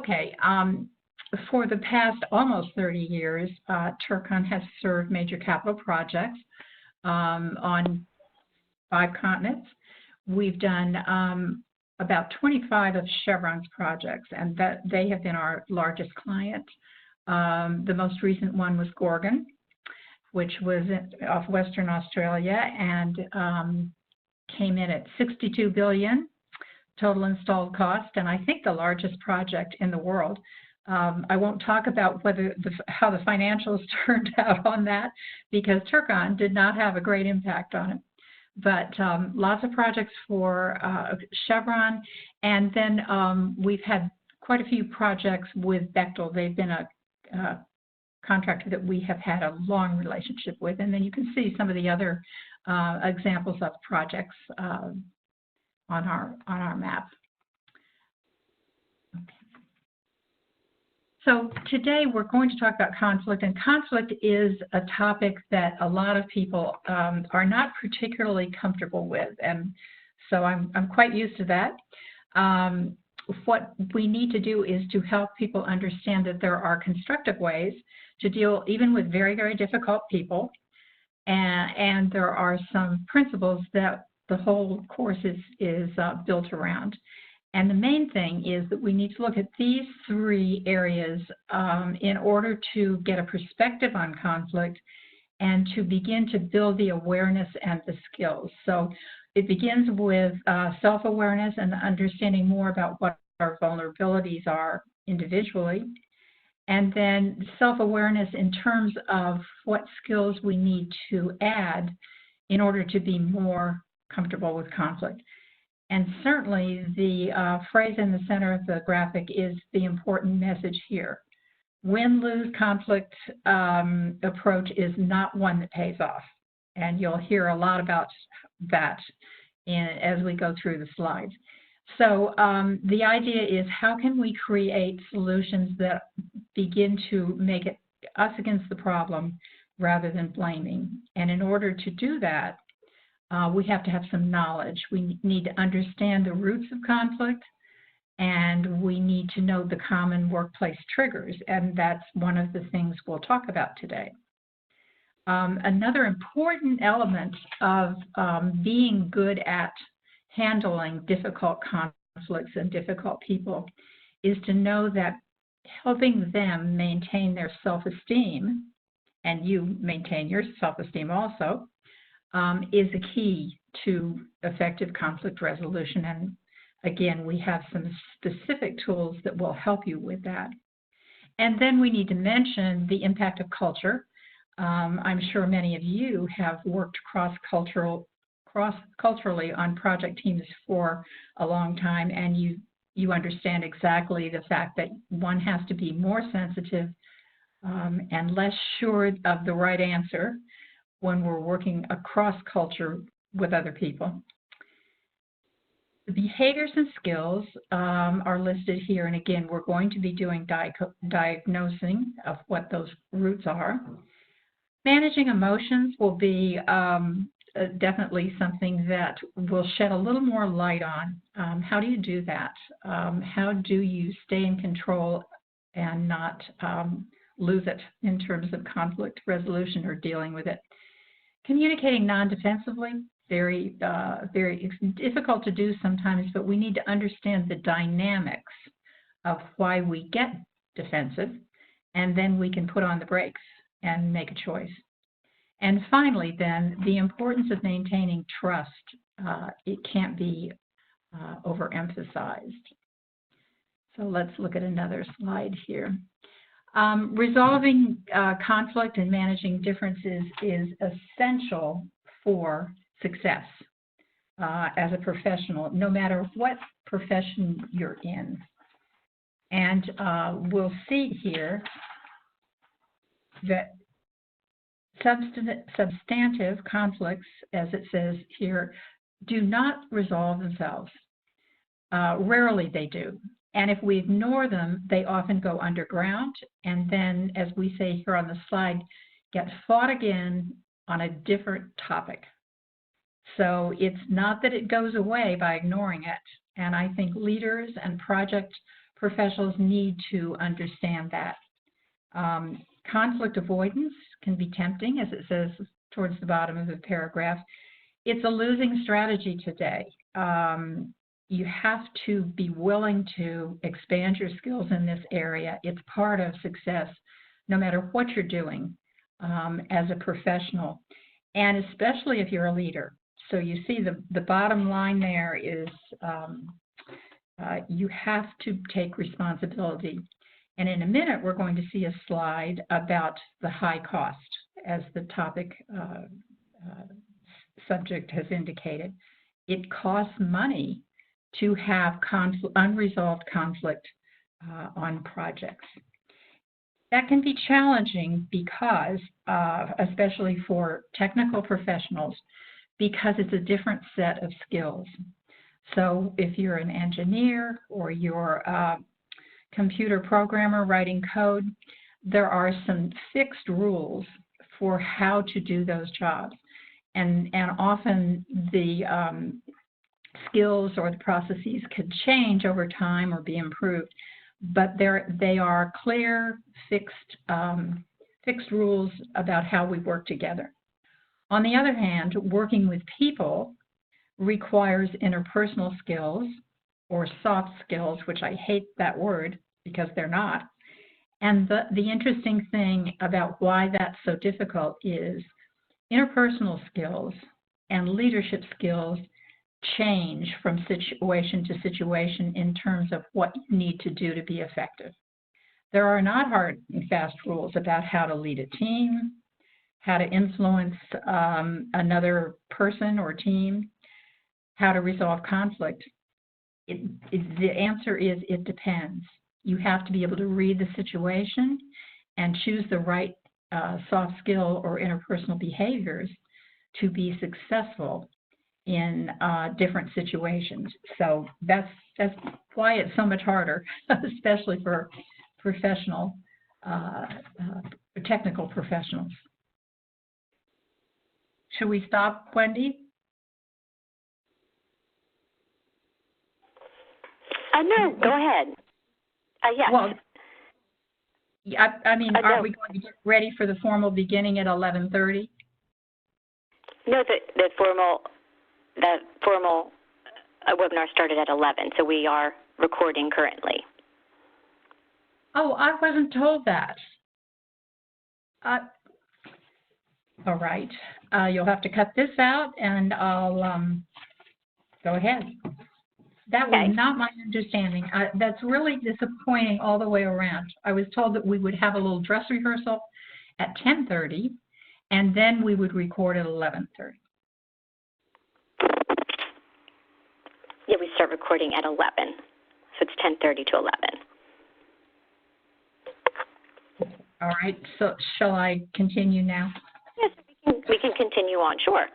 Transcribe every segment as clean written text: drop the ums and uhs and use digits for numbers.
Okay. For the past almost 30 years, Turcon has served major capital projects on 5 continents. We've done about 25 of Chevron's projects, and that they have been our largest client. The most recent one was Gorgon, which was off Western Australia, and came in at $62 billion total installed cost, and I think the largest project in the world. I won't talk about how the financials turned out on that, because Turcon did not have a great impact on it. But lots of projects for Chevron, and then we've had quite a few projects with Bechtel. They've been a contractor that we have had a long relationship with, and then you can see some of the other examples of projects on our map. Okay. So today we're going to talk about conflict, and conflict is a topic that a lot of people are not particularly comfortable with, and so I'm quite used to that. What we need to do is to help people understand that there are constructive ways to deal even with very, very difficult people, and there are some principles that the whole course is built around. And the main thing is that we need to look at these 3 areas in order to get a perspective on conflict and to begin to build the awareness and the skills. So it begins with self-awareness and understanding more about what our vulnerabilities are individually, and then self-awareness in terms of what skills we need to add in order to be more comfortable with conflict. And certainly the phrase in the center of the graphic is the important message here. Win-lose conflict approach is not one that pays off. And you'll hear a lot about that as we go through the slides. So the idea is, how can we create solutions that begin to make it us against the problem rather than blaming? And in order to do that, we have to have some knowledge. We need to understand the roots of conflict, and we need to know the common workplace triggers, and that's one of the things we'll talk about today. Another important element of being good at handling difficult conflicts and difficult people is to know that helping them maintain their self-esteem, and you maintain your self-esteem also, is a key to effective conflict resolution. And again, we have some specific tools that will help you with that. And then we need to mention the impact of culture. I'm sure many of you have worked cross-culturally on project teams for a long time, and you understand exactly the fact that one has to be more sensitive and less sure of the right answer when we're working across culture with other people. The behaviors and skills are listed here, and again, we're going to be doing diagnosing of what those roots are. Managing emotions will be definitely something that we'll shed a little more light on. How do you do that? How do you stay in control and not lose it in terms of conflict resolution or dealing with it? Communicating non-defensively, very difficult to do sometimes, but we need to understand the dynamics of why we get defensive, and then we can put on the brakes and make a choice. And finally, then, the importance of maintaining trust. It can't be overemphasized. So let's look at another slide here. Resolving conflict and managing differences is essential for success as a professional, no matter what profession you're in. And we'll see here that substantive conflicts, as it says here, do not resolve themselves. Rarely they do. And if we ignore them, they often go underground, and then, as we say here on the slide, get fought again on a different topic. So it's not that it goes away by ignoring it. And I think leaders and project professionals need to understand that. Conflict avoidance can be tempting, as it says towards the bottom of the paragraph. It's a losing strategy today. You have to be willing to expand your skills in this area. It's part of success, no matter what you're doing as a professional, and especially if you're a leader. So you see the bottom line there is you have to take responsibility. And in a minute, we're going to see a slide about the high cost, as the topic subject has indicated. It costs money to have unresolved conflict on projects. That can be challenging because, especially for technical professionals, because it's a different set of skills. So if you're an engineer or you're a computer programmer writing code, there are some fixed rules for how to do those jobs. And often the skills or the processes could change over time or be improved, but they are clear, fixed rules about how we work together. On the other hand, working with people requires interpersonal skills or soft skills, which I hate that word because they're not. And the interesting thing about why that's so difficult is interpersonal skills and leadership skills change from situation to situation in terms of what you need to do to be effective. There are not hard and fast rules about how to lead a team, how to influence another person or team, how to resolve conflict. The answer is it depends. You have to be able to read the situation and choose the right soft skill or interpersonal behaviors to be successful in different situations. So that's why it's so much harder, especially for professional, technical professionals. Should we stop, Wendy? No, go ahead. Yes. Well, I mean, are we going to get ready for the formal beginning at 11:30? No, the formal webinar started at 11, so we are recording currently. Oh, I wasn't told that. All right. You'll have to cut this out, and I'll go ahead. That was not my understanding. That's really disappointing all the way around. I was told that we would have a little dress rehearsal at 10:30, and then we would record at 11:30. Yeah, we start recording at 11, so it's 10:30 to 11. All right. So shall I continue now? Yes, we can continue on. Sure.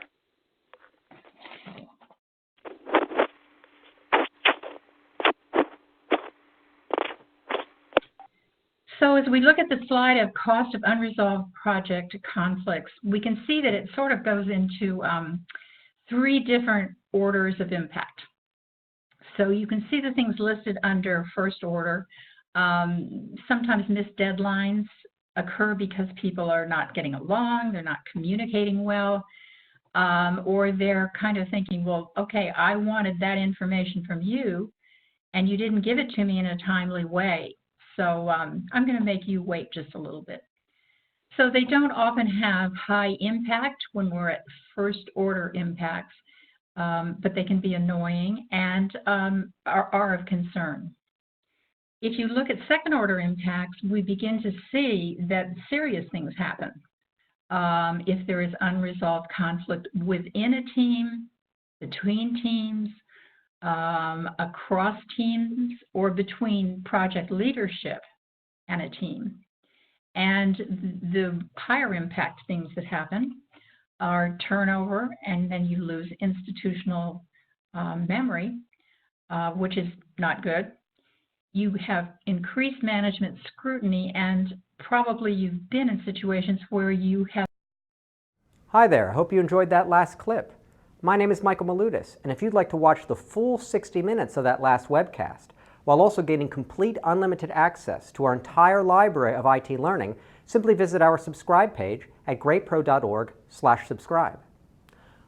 So as we look at the slide of cost of unresolved project conflicts, we can see that it sort of goes into 3 different orders of impact. So you can see the things listed under first order. Sometimes missed deadlines occur because people are not getting along, they're not communicating well, or they're kind of thinking, well, okay, I wanted that information from you, and you didn't give it to me in a timely way. So I'm going to make you wait just a little bit. So they don't often have high impact when we're at first order impacts, but they can be annoying and are of concern. If you look at second order impacts, we begin to see that serious things happen. If there is unresolved conflict within a team, between teams, across teams, or between project leadership and a team. And the higher impact things that happen are turnover, and then you lose institutional memory, which is not good. You have increased management scrutiny, and probably you've been in situations where you have. Hi there, I hope you enjoyed that last clip. My name is Michael Maludis, and if you'd like to watch the full 60 minutes of that last webcast, while also gaining complete unlimited access to our entire library of IT learning, simply visit our subscribe page at greatpro.org/subscribe.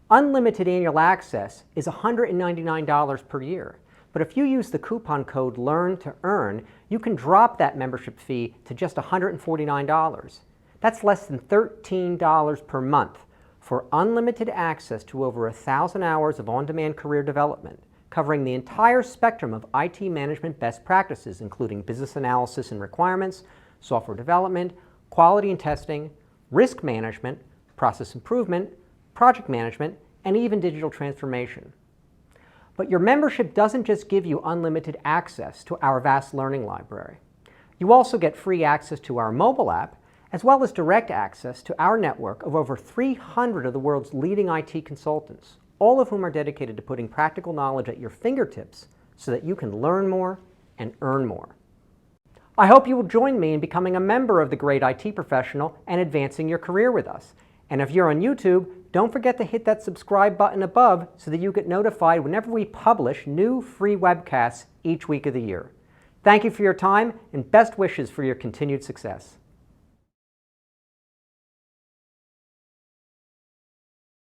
Unlimited annual access is $199 per year, but if you use the coupon code LEARN2EARN, you can drop that membership fee to just $149. That's less than $13 per month for unlimited access to over 1,000 hours of on-demand career development, covering the entire spectrum of IT management best practices, including business analysis and requirements, software development, quality and testing, risk management, process improvement, project management, and even digital transformation. But your membership doesn't just give you unlimited access to our vast learning library. You also get free access to our mobile app, as well as direct access to our network of over 300 of the world's leading IT consultants, all of whom are dedicated to putting practical knowledge at your fingertips so that you can learn more and earn more. I hope you will join me in becoming a member of the Great IT Professional and advancing your career with us. And if you're on YouTube, don't forget to hit that subscribe button above so that you get notified whenever we publish new free webcasts each week of the year. Thank you for your time and best wishes for your continued success.